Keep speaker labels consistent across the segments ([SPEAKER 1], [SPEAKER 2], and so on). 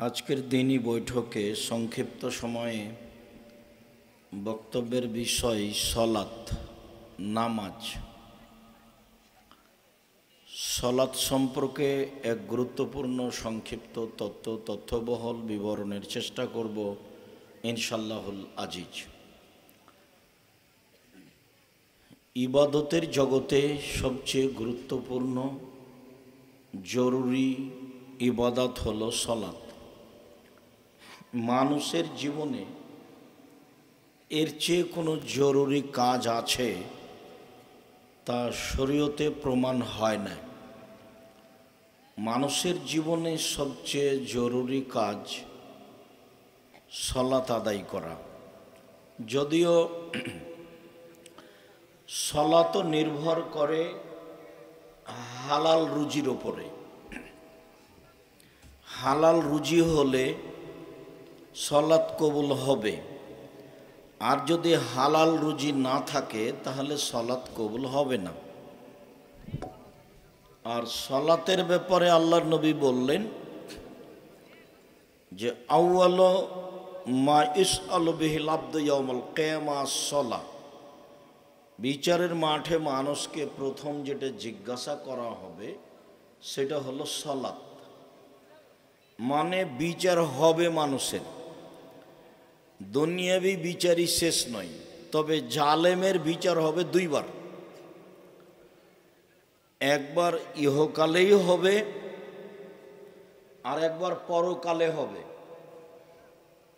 [SPEAKER 1] আজকের দিনই বৈঠকে সংক্ষিপ্ত সময়ে বক্তব্যের বিষয় সলাত, নামাজ। সলাত সম্পর্কে এক গুরুত্বপূর্ণ সংক্ষিপ্ত তথ্যবহল বিবরণের চেষ্টা করব ইনশাল্লাহুল আজিজ। ইবাদতের জগতে সবচেয়ে গুরুত্বপূর্ণ জরুরি ইবাদত হলো সলাত। মানুষের জীবনে এর চেয়ে কোনো জরুরি কাজ আছে তা শরীয়তে প্রমাণ হয় না। মানুষের জীবনে সবচেয়ে জরুরি কাজ সলাত আদায় করা। যদিও সলাত নির্ভর করে হালাল রুজির ওপরে। হালাল রুজি হলে সলাত কবুল হবে, আর যদি হালাল রুজি না থাকে তাহলে সলাত কবুল হবে না। আর সলাতের ব্যাপারে আল্লাহর নবী বললেন যে আউয়াল মা ইসআলু বিহিল আবদু ইয়াউমাল কিয়ামাহ সলাত। বিচারের মাঠে মানুষকে প্রথম যেটা জিজ্ঞাসা করা হবে সেটা হলো সলাত। মানে বিচার হবে মানুষের। দুনিয়াবি বিচারই শেষ নয়, তবে জালেমের বিচার হবে দুইবার। একবার ইহকালেই হবে, আর একবার পরকালে হবে।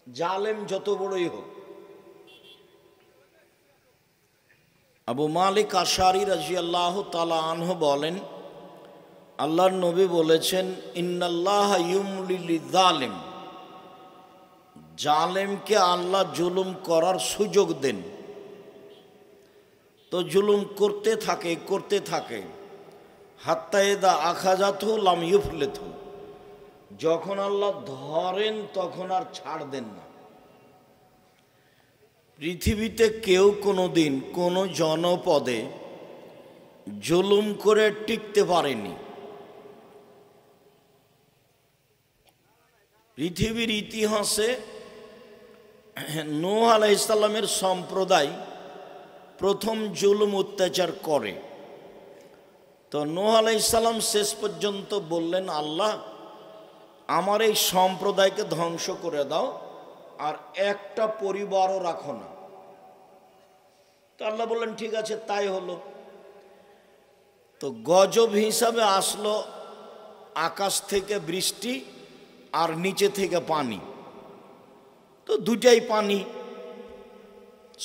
[SPEAKER 1] জালেম যত বড়ই হোক। আবু মালিক আশআরী রাদিয়াল্লাহু তাআলা আনহু বলেন, আল্লাহর নবী বলেছেন, ইন্নাল্লাহা ইউমলি লিযালিম। জালেমকে আল্লাহ জুলুম করার সুযোগ দেন, তো জুলুম করতে থাকে হাত্তা ইযা আখাযাতহু লাম ইউফলিতহু। যখন আল্লাহ ধরেন তখন আর ছাড় দেন না। পৃথিবীতে কেউ কোনোদিন কোনো জনপদে জুলুম করে টিকতে পারেনি। পৃথিবীর ইতিহাসে নূহ আলাইহিস সালামের সম্প্রদায় প্রথম জুলুম অত্যাচার করে। তো নূহ আলাইহিস সালাম শেষ পর্যন্ত বললেন, আল্লাহ আমার এই সম্প্রদায়কে ধ্বংস করে দাও, আর একটা পরিবারও রাখো না। তো আল্লাহ বললেন, ঠিক আছে, তাই হলো। তো গজব হিসাবে আসলো আকাশ থেকে বৃষ্টি আর নিচে থেকে পানি। তো দুটাই পানি,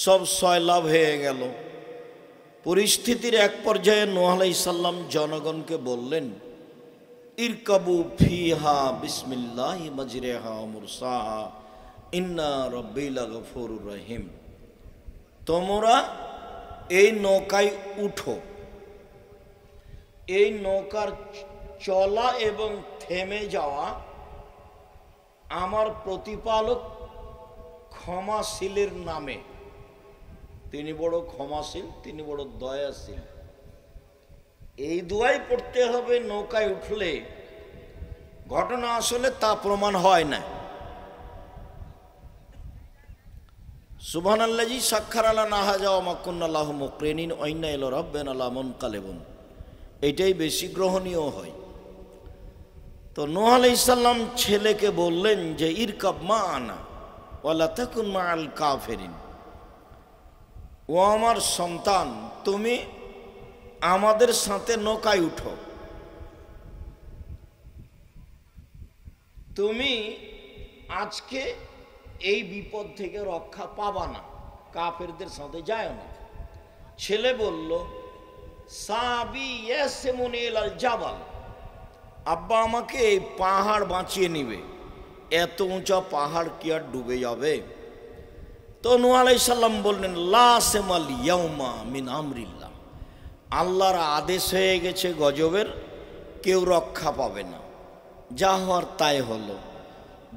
[SPEAKER 1] সব সয়লাভ হয়ে গেল। পরিস্থিতির এক পর্যায়ে নূহ আলাইহিস সালাম জনগণকে বললেন, ইরকাবু ফিহা বিসমিল্লাহি মাজরিহা ওয়া মুরসাহা ইন্না রাব্বি লাগফুরুর রহিম। তোমরা এই নৌকায় উঠো। এই নৌকার চলা এবং থেমে যাওয়া আমার প্রতিপালক ক্ষমাশীলের নামে। তিনি বড় ক্ষমাশীল, তিনি বড় দয়াশীল। এই দুয়াই পড়তে হবে নৌকায় উঠলে। ঘটনা আসলে তা প্রমাণ হয় না। সুবহানাল্লাযী সাখখারা লানা হাযা ওয়া মা কুন্না লাহু মুকরিনিন ওয়া ইন্না ইলা রাব্বিনা লামুনকালিবুন। এটাই বেশি গ্রহণীয় হয়। তো নূহ আলাইহিস সালাম ছেলেকে বললেন যে ইরকাব মা'আনা ওয়া লা তাকুন মা'আল কাফিরিন। ও আমার সন্তান, তুমি আমাদের সাথে নৌকায় উঠো। তুমি আজকে এই বিপদ থেকে রক্ষা পাবা না, কাফেরদের সাথে যায় না। ছেলে বলল, সাবি ইয়াসমুনি ইলাল জাবাল। আব্বা আমাকে এই পাহাড় বাঁচিয়ে নিবে। এত উঁচা পাহাড় কি আর ডুবে যাবে? তো নূহ আলাইহিস সালাম বললেন, লা সিমাল ইয়াউমা মিন আমরিল্লাহ। আল্লাহর আদেশ হয়ে গেছে গজবের, কেউ রক্ষা পাবে না। যা হওয়ার তাই হলো।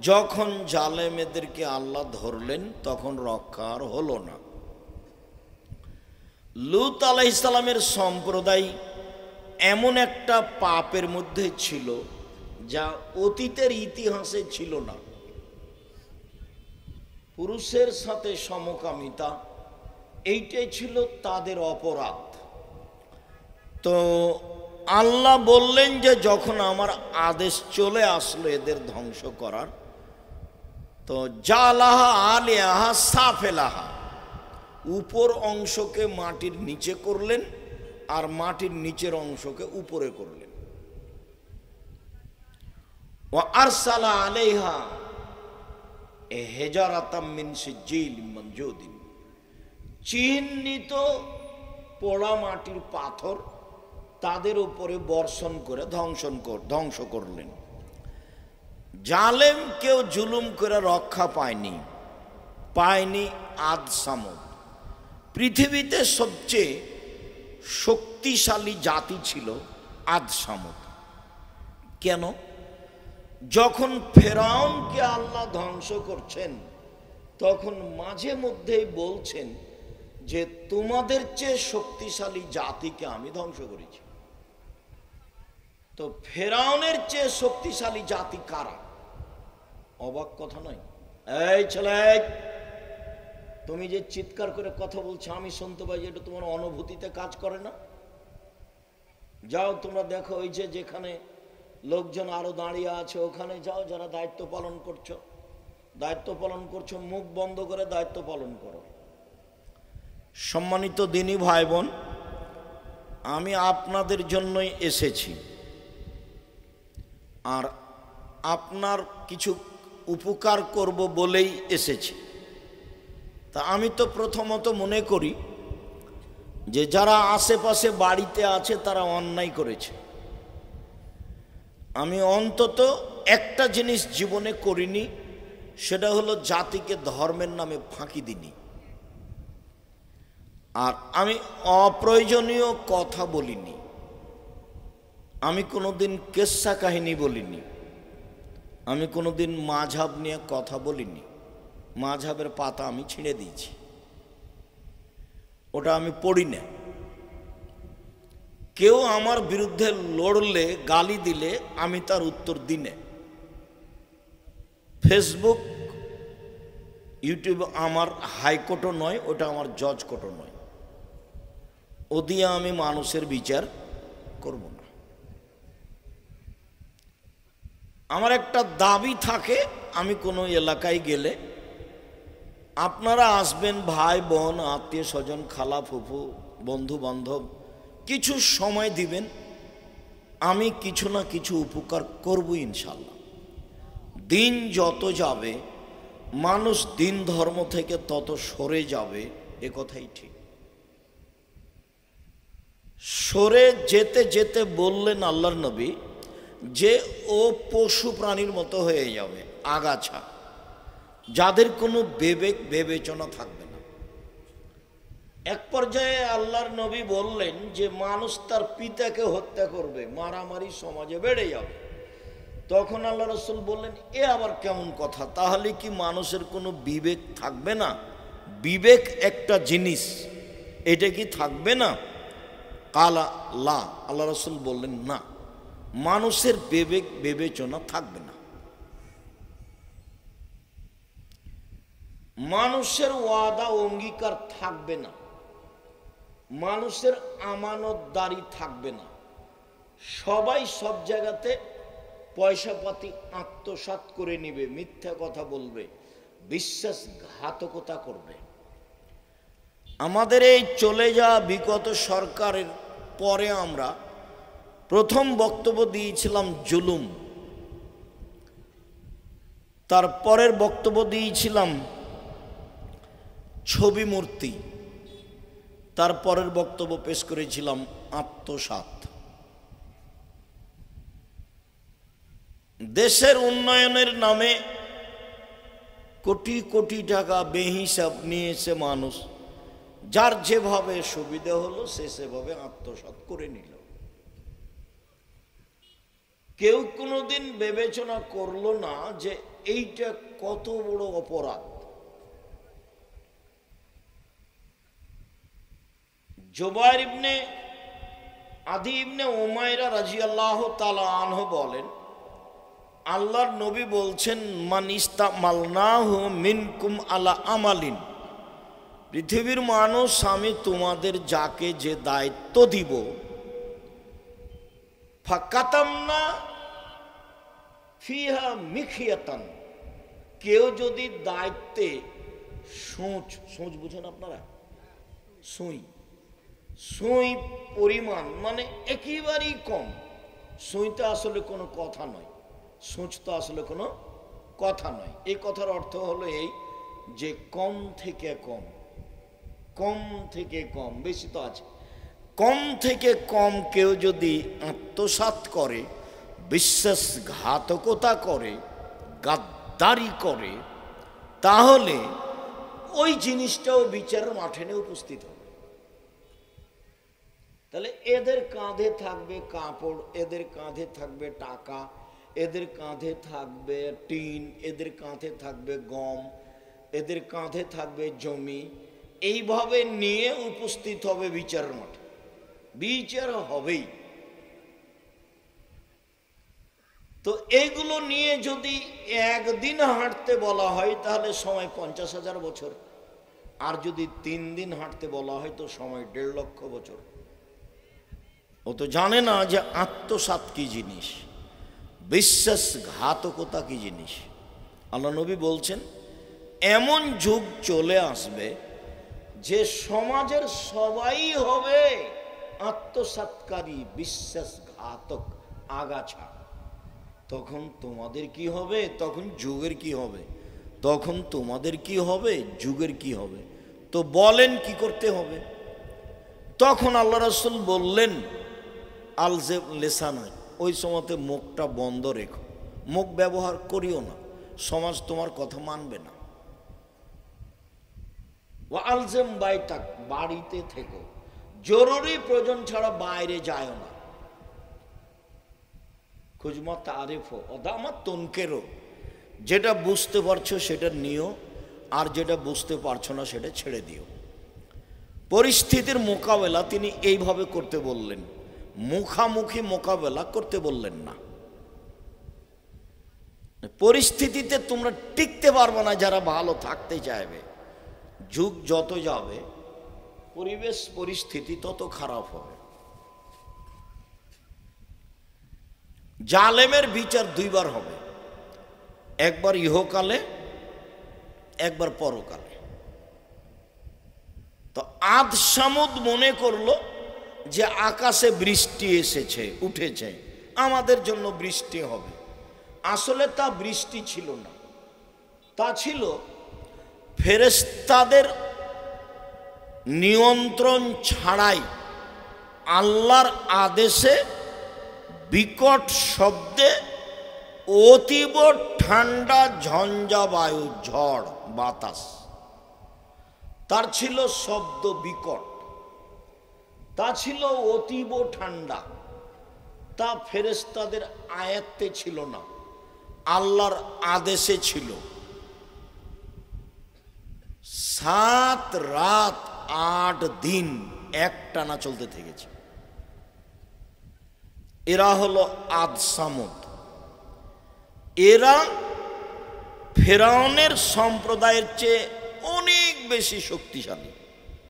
[SPEAKER 1] যখন জালেমেদেরকে আল্লাহ ধরলেন তখন রক্ষা আর হলো না। লূত আলাইহিস সালামের সম্প্রদায় এমন একটা পাপের মধ্যে ছিল যা অতীতের ইতিহাসে ছিল না। পুরুষের সাথে সমকামিতা এইটাই ছিল তাদের অপরাধ। তো আল্লাহ বললেন যে যখন আমার আদেশ চলে আসলো এদের ধ্বংস করার, তো জালাহা আলিয়াহা সাফেলাহা, উপর অংশকে মাটির নিচে করলেন আর মাটির নিচের অংশকে উপরে করলেন। ওয়া আরসালা আলাইহা হেজারাতাম মিন সিজিল মনজুদিন, চিহ্নিত পোড়া মাটির পাথর তাদের উপরে বর্ষণ করে ধ্বংস করলেন। জালেম কেউ জুলুম করে রক্ষা পায়নি আদ সামুদ। পৃথিবীতে সবচেয়ে শক্তিশালী জাতি ছিল আদ সামুদ। কেন? যখন ফেরাউনকে আল্লাহ ধ্বংস করছেন তখন মাঝে মধ্যেই বলছেন যে তোমাদের চেয়ে শক্তিশালী জাতিকে আমি ধ্বংস করেছি। তো ফেরাউনের চেয়ে শক্তিশালী জাতি কারা? অবাক কথা নয়। এই ছেলে, তুমি যে চিৎকার করে কথা বলছো আমি শুনতে পাই, এটা তোমার অনুভূতিতে কাজ করে না? যাও তোমরা দেখো, ওই যে যেখানে লোকজন আরো দাঁড়িয়ে আছে ওখানে যাও, যারা দায়িত্ব পালন করছো, মুখ বন্ধ করে দায়িত্ব পালন করো। সম্মানিত দিনী ভাই বোন, আমি আপনাদের জন্যই এসেছি, আর আপনার কিছু উপকার করব বলেই এসেছি। তা আমি তো প্রথমত মনে করি যে যারা আশেপাশে বাড়িতে আছে তারা অন্যায় করেছে। আমি অন্তত একটা জিনিস জীবনে করিনি, সেটা হলো জাতিকে ধর্মের নামে ফাঁকি দিনি। আর আমি অপ্রয়োজনীয় কথা বলিনি, আমি কোনোদিন কেচ্ছা কাহিনী বলিনি, আমি কোনোদিন মাঝহাব নিয়ে কথা বলিনি। মাঝহাবের পাতা আমি ছিঁড়ে দিয়েছি, ওটা আমি পড়ি না। কেউ আমার বিরুদ্ধে লড়লে, গালি দিলে আমি তার উত্তর দিই না। ফেসবুক, ইউটিউব আমার হাইকোর্টও নয়, ওটা আমার জজ কোর্টও নয়। ও দিয়ে আমি মানুষের বিচার করব না। আমার একটা দাবি থাকে, আমি কোনো এলাকায় গেলে আপনারা আসবেন, ভাই বোন, আত্মীয় স্বজন, খালা ফুফু, বন্ধু বান্ধব, কিছু সময় দিবেন, আমি কিছু না কিছু উপকার করব ইনশাল্লাহ। দিন যত যাবে মানুষ দিন ধর্ম থেকে তত সরে যাবে, এ কথাই ঠিক। সরে যেতে যেতে বললেন আল্লাহর নবী যে ও পশু প্রাণীর মতো হয়ে যাবে, আগাছা, যাদের কোনো বিবেচনা থাকবে না। এক পর্যায়ে আল্লাহর নবী বললেন যে মানুষ তার পিতাকে হত্যা করবে, মারামারি সমাজে বেড়ে যাবে। তখন আল্লাহ রাসূল বললেন, এ আবার কেমন কথা? তাহলে কি মানুষের কোনো বিবেক থাকবে না? বিবেক একটা জিনিস, এটা কি থাকবে না? কালা লা, আল্লাহ রাসূল বললেন না, মানুষের বিবেচনা থাকবে না। মানুষের ওয়াদা অঙ্গীকার থাকবে না, মানুষের আমানতদারি থাকবে না। সবাই সব জায়গাতে পয়সাপাতি আত্মসাৎ করে নিবে, মিথ্যা কথা বলবে, বিশ্বাসঘাতকতা করবে। আমাদের এই চলে যাওয়া বিগত সরকারের পরে আমরা প্রথম বক্তব্য দিয়েছিলাম জুলুম, তারপরের বক্তব্য দিয়েছিলাম ছবি মূর্তি, তারপরের বক্তব্য পেশ করেছিলাম আত্মসাৎ। দেশের উন্নয়নের নামে কোটি কোটি টাকা বেহিসাব নিয়েছে মানুষ, যার যেভাবে সুবিধা হলো সে সেভাবে আত্মসাৎ করে নিল। কেউ কোনোদিন বিবেচনা করলো না যে এইটা কত বড় অপরাধ। জুবাইর ইবনে আদি ইবনে উমাইরা রাদিয়াল্লাহু তাআলা আনহু বলেন, আল্লাহর নবী বলছেন, মান ইস্তামালনাহু মিনকুম আলা আমালিন, পৃথিবীর মানুষ আমি তোমাদের যাকে যে দায়িত্ব দিব, ফাকাতামনা ফিহা মিখিয়াতান, কেউ যদি দায়িত্বে সোঁচ বুঝেন আপনারা, সুই পরিমাণ মানে একেবারেই কম। সুইতে আসলে কোনো কথা নয়, সোঁচ তো আসলে কোনো কথা নয়। এই কথার অর্থ হলো এই যে কম থেকে কম, বেশি তো আছে, কম থেকে কম কেউ যদি আত্মসাৎ করে, বিশ্বাসঘাতকতা করে, গাদ্দারি করে, তাহলে ওই জিনিসটাও বিচারের মাঠে নিয়ে উপস্থিত হবে। তাহলে এদের কাঁধে থাকবে কাপড়, এদের কাঁধে থাকবে টাকা, এদের কাঁধে থাকবে টিন, এদের কাঁধে থাকবে গম, এদের কাঁধে থাকবে জমি, এইভাবে নিয়ে উপস্থিত হবে বিচারের মাঠে। বিচার হবেই। তো এইগুলো নিয়ে যদি একদিন হাঁটতে বলা হয় তাহলে সময় 50,000 বছর, আর যদি 3 দিন হাঁটতে বলা হয় তো সময় 1.5 লক্ষ বছর। ও তো জানে না যে আত্মসাৎ কি জিনিস, বিশ্বাসঘাতকতা কি জিনিস। আল্লাহ নবী বলছেন, এমন যুগ চলে আসবে যে সমাজের সবাই হবে আত্মসাৎকারী, বিশ্বাসঘাতক, আগাছা। তখন তোমাদের কি হবে? তখন যুগের কি হবে? তখন তোমাদের কি হবে? যুগের কি হবে? তো বলেন কি করতে হবে? তখন আল্লাহ রাসূল বললেন, আলজেম লেসানা, ওই সময়তে মুখটা বন্ধ রেখো, মুখ ব্যবহার করিও না, সমাজ তোমার কথা মানবে না। ওয়া আলজেম বাইতাক, বাড়িতে থেকো, জরুরি প্রয়োজন ছাড়া বাইরে যায়ও না। খুজমা তারিফো অদামা তনকেরও, যেটা বুঝতে পারছো সেটা নিও, আর যেটা বুঝতে পারছো না সেটা ছেড়ে দিও। পরিস্থিতির মোকাবেলা তিনি এইভাবে করতে বললেন, মুখামুখি মোকাবেলা করতে বললেন না। পরিস্থিতিতে তোমরা টিকতে পারবে না যারা ভালো থাকতে চাইবে। যুগ যত যাবে পরিবেশ পরিস্থিতি তত খারাপ হবে। জালেমের বিচার 2 বার হবে, একবার ইহকালে, একবার পরকালে। তো আদ সামুদ মনে করলো যে আকাশে বৃষ্টি এসেছে, উঠেছে, আমাদের জন্য বৃষ্টি হবে। আসলে তা বৃষ্টি ছিল না, তা ছিল ফেরেশতাদের নিয়ন্ত্রণ ছাড়াই আল্লাহর আদেশে বিকট শব্দে অতীব ঠান্ডা ঝঞ্ঝা বায়ু, ঝড় বাতাস, তার ছিল শব্দ বিকট, তা ছিল অতীব ঠান্ডা। তা ফেরেশতাদের আয়াত্তে ছিল না, আল্লাহর আদেশে ছিল। 7 রাত 8 দিন একটানা চলতে থেকেছে। এরা হলো আদ সামুদ। এরা ফেরাউনের সম্প্রদায়ের চেয়ে অনেক বেশি শক্তিশালী।